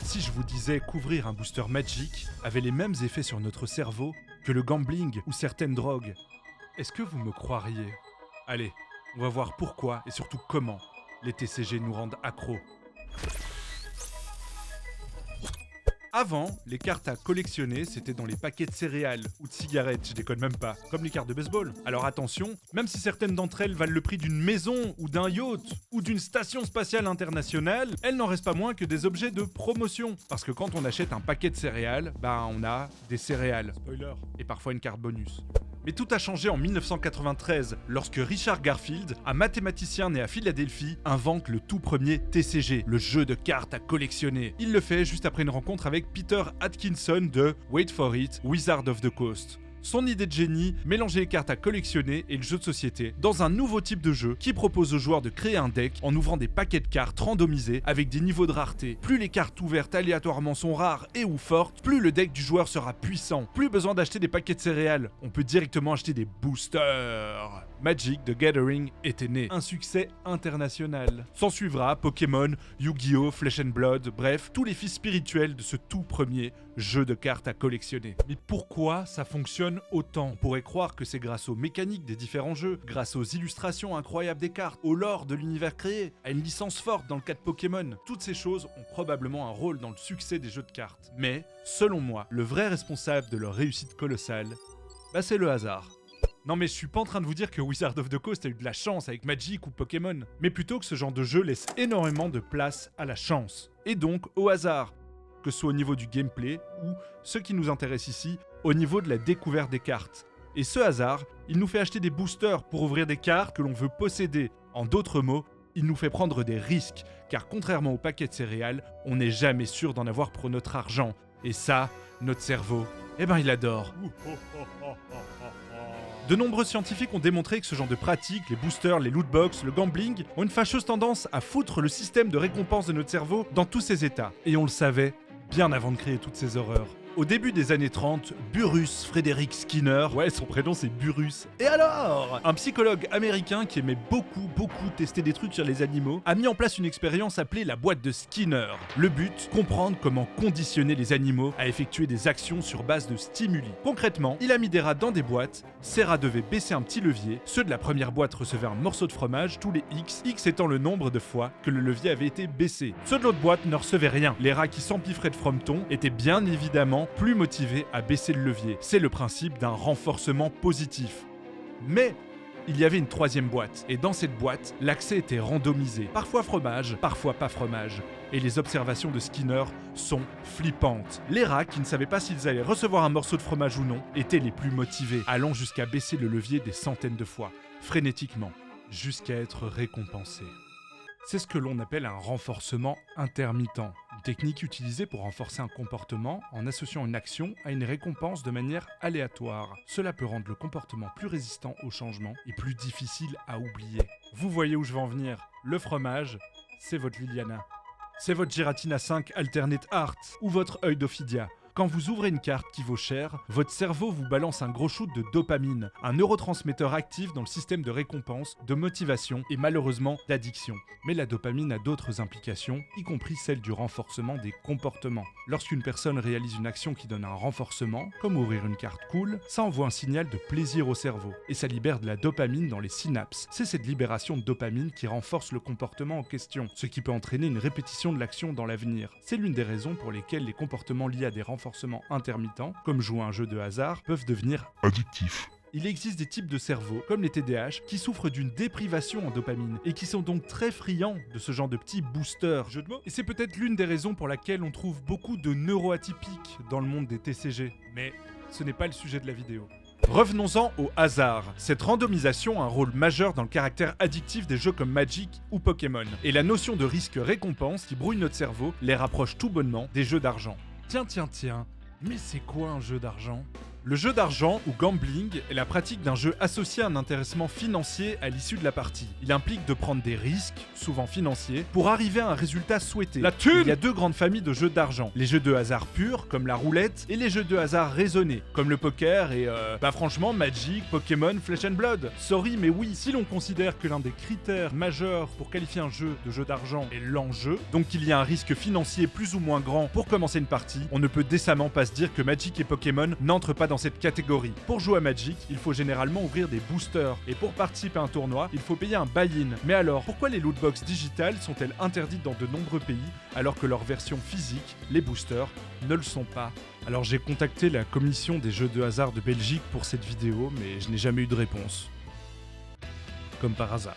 Si je vous disais qu'ouvrir un booster Magic avait les mêmes effets sur notre cerveau que le gambling ou certaines drogues, est-ce que vous me croiriez? Allez, on va voir pourquoi et surtout comment les TCG nous rendent accros. Avant, les cartes à collectionner, c'était dans les paquets de céréales ou de cigarettes, je déconne même pas, comme les cartes de baseball. Alors attention, même si certaines d'entre elles valent le prix d'une maison ou d'un yacht ou d'une station spatiale internationale, elles n'en restent pas moins que des objets de promotion. Parce que quand on achète un paquet de céréales, on a des céréales. Spoiler. Et parfois une carte bonus. Mais tout a changé en 1993, lorsque Richard Garfield, un mathématicien né à Philadelphie, invente le tout premier TCG, le jeu de cartes à collectionner. Il le fait juste après une rencontre avec Peter Atkinson de, wait for it, Wizard of the Coast. Son idée de génie, mélanger les cartes à collectionner et le jeu de société dans un nouveau type de jeu qui propose aux joueurs de créer un deck en ouvrant des paquets de cartes randomisés avec des niveaux de rareté. Plus les cartes ouvertes aléatoirement sont rares et ou fortes, plus le deck du joueur sera puissant. Plus besoin d'acheter des paquets de céréales, on peut directement acheter des boosters. Magic the Gathering était né, un succès international. S'en suivra Pokémon, Yu-Gi-Oh, Flesh and Blood, bref, tous les fils spirituels de ce tout premier jeu de cartes à collectionner. Mais pourquoi ça fonctionne autant? On pourrait croire que c'est grâce aux mécaniques des différents jeux, grâce aux illustrations incroyables des cartes, au lore de l'univers créé, à une licence forte dans le cas de Pokémon. Toutes ces choses ont probablement un rôle dans le succès des jeux de cartes. Mais, selon moi, le vrai responsable de leur réussite colossale, c'est le hasard. Non mais je suis pas en train de vous dire que Wizard of the Coast a eu de la chance avec Magic ou Pokémon, mais plutôt que ce genre de jeu laisse énormément de place à la chance, et donc au hasard, que ce soit au niveau du gameplay ou, ce qui nous intéresse ici, au niveau de la découverte des cartes. Et ce hasard, il nous fait acheter des boosters pour ouvrir des cartes que l'on veut posséder. En d'autres mots, il nous fait prendre des risques, car contrairement au paquet de céréales, on n'est jamais sûr d'en avoir pour notre argent. Et ça, notre cerveau, il adore. De nombreux scientifiques ont démontré que ce genre de pratiques, les boosters, les lootbox, le gambling, ont une fâcheuse tendance à foutre le système de récompense de notre cerveau dans tous ses états. Et on le savait bien avant de créer toutes ces horreurs. Au début des années 30, Burrus Frederick Skinner, ouais son prénom c'est Burrus, et alors un psychologue américain qui aimait beaucoup tester des trucs sur les animaux, a mis en place une expérience appelée la boîte de Skinner. Le but, comprendre comment conditionner les animaux à effectuer des actions sur base de stimuli. Concrètement, il a mis des rats dans des boîtes, ces rats devaient baisser un petit levier, ceux de la première boîte recevaient un morceau de fromage tous les X étant le nombre de fois que le levier avait été baissé. Ceux de l'autre boîte ne recevaient rien. Les rats qui s'empiffraient de frometon étaient bien évidemment plus motivés à baisser le levier. C'est le principe d'un renforcement positif. Mais il y avait une troisième boîte, et dans cette boîte, l'accès était randomisé. Parfois fromage, parfois pas fromage. Et les observations de Skinner sont flippantes. Les rats, qui ne savaient pas s'ils allaient recevoir un morceau de fromage ou non, étaient les plus motivés, allant jusqu'à baisser le levier des centaines de fois, frénétiquement, jusqu'à être récompensés. C'est ce que l'on appelle un renforcement intermittent, une technique utilisée pour renforcer un comportement en associant une action à une récompense de manière aléatoire. Cela peut rendre le comportement plus résistant au changement et plus difficile à oublier. Vous voyez où je veux en venir? Le fromage, c'est votre Liliana. C'est votre Giratina 5 Alternate Art ou votre œil d'Ophidia. Quand vous ouvrez une carte qui vaut cher, votre cerveau vous balance un gros shoot de dopamine, un neurotransmetteur actif dans le système de récompense, de motivation et malheureusement d'addiction. Mais la dopamine a d'autres implications, y compris celle du renforcement des comportements. Lorsqu'une personne réalise une action qui donne un renforcement, comme ouvrir une carte cool, ça envoie un signal de plaisir au cerveau, et ça libère de la dopamine dans les synapses. C'est cette libération de dopamine qui renforce le comportement en question, ce qui peut entraîner une répétition de l'action dans l'avenir. C'est l'une des raisons pour lesquelles les comportements liés à des renforcements intermittents, comme jouer à un jeu de hasard, peuvent devenir addictifs. Il existe des types de cerveau, comme les TDAH, qui souffrent d'une déprivation en dopamine et qui sont donc très friands de ce genre de petits boosters. Jeu de mots. Et c'est peut-être l'une des raisons pour laquelle on trouve beaucoup de neuroatypiques dans le monde des TCG. Mais ce n'est pas le sujet de la vidéo. Revenons-en au hasard. Cette randomisation a un rôle majeur dans le caractère addictif des jeux comme Magic ou Pokémon. Et la notion de risque-récompense qui brouille notre cerveau les rapproche tout bonnement des jeux d'argent. Tiens, mais c'est quoi un jeu d'argent? Le jeu d'argent ou gambling est la pratique d'un jeu associé à un intéressement financier à l'issue de la partie. Il implique de prendre des risques, souvent financiers, pour arriver à un résultat souhaité. La thune! Il y a deux grandes familles de jeux d'argent. Les jeux de hasard purs, comme la roulette, et les jeux de hasard raisonnés, comme le poker et franchement, Magic, Pokémon, Flesh and Blood. Sorry, mais oui, si l'on considère que l'un des critères majeurs pour qualifier un jeu de jeu d'argent est l'enjeu, donc qu'il y a un risque financier plus ou moins grand pour commencer une partie, on ne peut décemment pas se dire que Magic et Pokémon n'entrent pas dans cette catégorie. Pour jouer à Magic, il faut généralement ouvrir des boosters, et pour participer à un tournoi, il faut payer un buy-in. Mais alors, pourquoi les lootbox digitales sont-elles interdites dans de nombreux pays, alors que leur version physique, les boosters, ne le sont pas? Alors j'ai contacté la commission des jeux de hasard de Belgique pour cette vidéo, mais je n'ai jamais eu de réponse. Comme par hasard.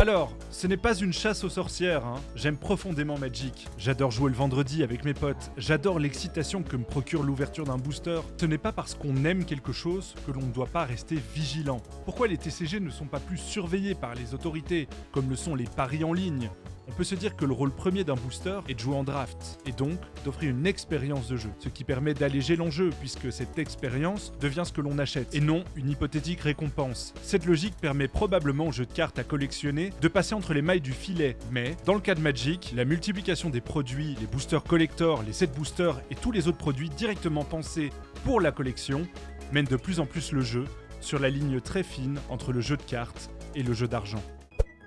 Alors, ce n'est pas une chasse aux sorcières, hein. J'aime profondément Magic. J'adore jouer le vendredi avec mes potes. J'adore l'excitation que me procure l'ouverture d'un booster. Ce n'est pas parce qu'on aime quelque chose que l'on ne doit pas rester vigilant. Pourquoi les TCG ne sont pas plus surveillés par les autorités, comme le sont les paris en ligne ? On peut se dire que le rôle premier d'un booster est de jouer en draft, et donc d'offrir une expérience de jeu, ce qui permet d'alléger l'enjeu, puisque cette expérience devient ce que l'on achète, et non une hypothétique récompense. Cette logique permet probablement aux jeux de cartes à collectionner de passer entre les mailles du filet, mais dans le cas de Magic, la multiplication des produits, les boosters collector, les sets boosters et tous les autres produits directement pensés pour la collection mène de plus en plus le jeu sur la ligne très fine entre le jeu de cartes et le jeu d'argent.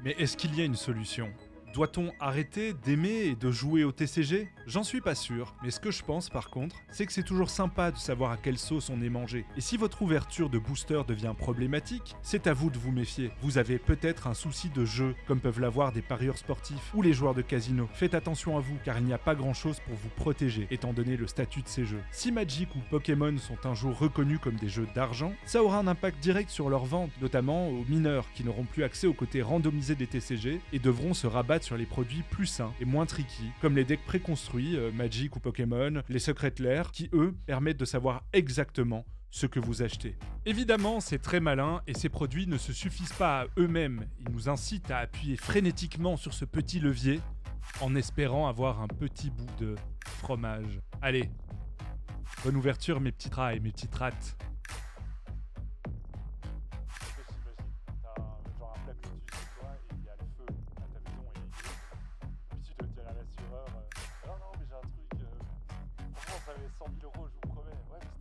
Mais est-ce qu'il y a une solution ? Doit-on arrêter d'aimer et de jouer au TCG ? J'en suis pas sûr, mais ce que je pense par contre, c'est que c'est toujours sympa de savoir à quelle sauce on est mangé. Et si votre ouverture de booster devient problématique, c'est à vous de vous méfier. Vous avez peut-être un souci de jeu, comme peuvent l'avoir des parieurs sportifs ou les joueurs de casino. Faites attention à vous, car il n'y a pas grand-chose pour vous protéger, étant donné le statut de ces jeux. Si Magic ou Pokémon sont un jour reconnus comme des jeux d'argent, ça aura un impact direct sur leur vente, notamment aux mineurs, qui n'auront plus accès au côté randomisé des TCG et devront se rabattre sur les produits plus sains et moins tricky, comme les decks préconstruits, Magic ou Pokémon, les Secret Lair, qui eux permettent de savoir exactement ce que vous achetez. Évidemment, c'est très malin et ces produits ne se suffisent pas à eux-mêmes. Ils nous incitent à appuyer frénétiquement sur ce petit levier en espérant avoir un petit bout de fromage. Allez, bonne ouverture mes petits rats et mes petites rattes. Non, mais j'ai un truc. Franchement, ça avait 100 000 euros, je vous promets. Ouais, mais